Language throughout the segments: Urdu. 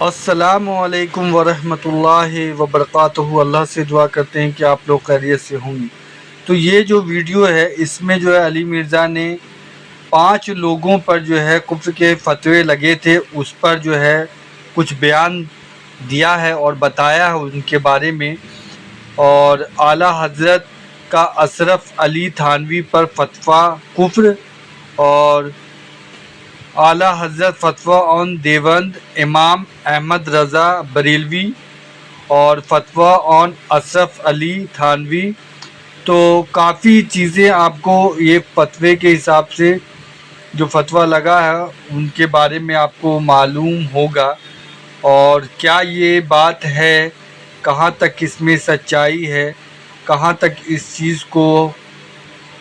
السلام علیکم ورحمۃ اللہ وبرکاتہ۔ اللہ سے دعا کرتے ہیں کہ آپ لوگ خیریت سے ہوں گے۔ تو یہ جو ویڈیو ہے اس میں جو ہے علی مرزا نے 5 لوگوں پر جو ہے کفر کے فتوے لگے تھے، اس پر جو ہے کچھ بیان دیا ہے اور بتایا ہے ان کے بارے میں، اور اعلیٰ حضرت کا اشرف علی تھانوی پر فتویٰ کفر، اور اعلیٰ حضرت فتویٰ آن دیوبند امام احمد رضا بریلوی، اور فتویٰ آن اشرف علی تھانوی۔ تو کافی چیزیں آپ کو یہ فتوے کے حساب سے جو فتویٰ لگا ہے ان کے بارے میں آپ کو معلوم ہوگا، اور کیا یہ بات ہے، کہاں تک اس میں سچائی ہے، کہاں تک اس چیز کو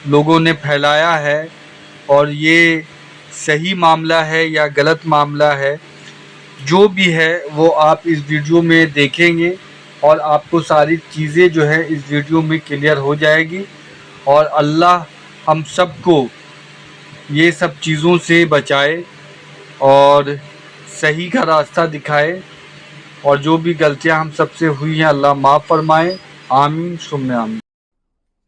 لوگوں نے پھیلایا ہے، اور یہ صحیح معاملہ ہے یا غلط معاملہ ہے۔ جو بھی ہے وہ آپ اس ویڈیو میں دیکھیں گے اور آپ کو ساری چیزیں جو ہے اس ویڈیو میں کلیئر ہو جائے گی، اور اللہ ہم سب کو یہ سب چیزوں سے بچائے اور صحیح کا راستہ دکھائے، اور جو بھی غلطیاں ہم سب سے ہوئی ہیں اللہ معاف فرمائے، آمین ثم آمین۔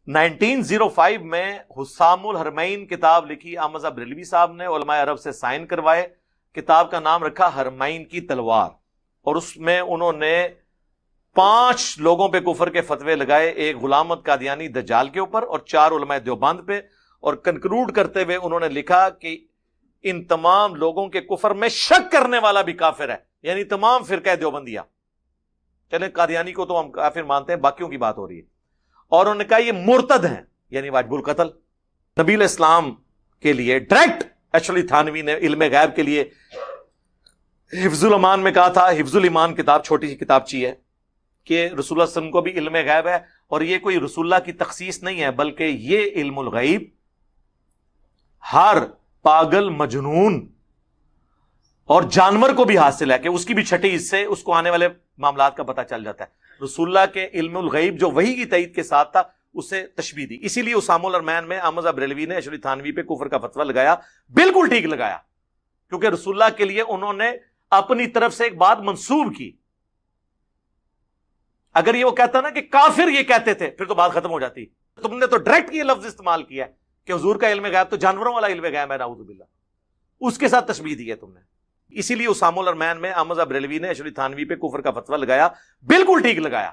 1905 میں حسام الحرمین کتاب لکھی احمد بریلوی صاحب نے، علماء عرب سے سائن کروائے، کتاب کا نام رکھا حرمین کی تلوار، اور اس میں انہوں نے 5 لوگوں پہ کفر کے فتوے لگائے، ایک غلام احمد قادیانی دجال کے اوپر اور 4 علماء دیوبند پہ، اور کنکلوڈ کرتے ہوئے انہوں نے لکھا کہ ان تمام لوگوں کے کفر میں شک کرنے والا بھی کافر ہے، یعنی تمام فرقہ دیوبندیہ، چلیں قادیانی کو تو ہم کافر مانتے ہیں، باقیوں کی بات ہو رہی ہے، اور انہوں نے کہا یہ مرتد ہیں، یعنی واجب القتل۔ نبی اسلام کے لیے ڈائریکٹ ایکچولی تھانوی نے علم غیب کے لیے حفظ الامان میں کہا تھا، حفظ الایمان کتاب چھوٹی سی کتابچی ہے، کہ رسول اللہ صلی اللہ علیہ وسلم کو بھی علم غیب ہے، اور یہ کوئی رسول اللہ کی تخصیص نہیں ہے، بلکہ یہ علم الغیب ہر پاگل، مجنون اور جانور کو بھی حاصل ہے، کہ اس کی بھی چھٹی حصے اس کو آنے والے معاملات کا پتہ چل جاتا ہے۔ رسول اللہ کے علم الغیب جو وحی کی تائید کے ساتھ تھا اسے تشبیہ دی، اسی لیے اسام الحرمین میں احمد بریلوی نے اشری تھانوی پہ کفر کا فتویٰ لگایا، بالکل ٹھیک لگایا، کیونکہ رسول اللہ کے لیے انہوں نے اپنی طرف سے ایک بات منسوب کی۔ اگر یہ وہ کہتا نا کہ کافر یہ کہتے تھے پھر تو بات ختم ہو جاتی، تم نے تو ڈائریکٹ یہ لفظ استعمال کیا ہے کہ حضور کا علم غیب تو جانوروں والا علم غیب ہے، نعوذ باللہ، اس کے ساتھ تشبیہ دی ہے تم نے۔ اسی لیے اسام الحرمین میں احمد بریلوی نے اشری تھانوی پہ کفر کا فتویٰ لگایا، بالکل ٹھیک لگایا۔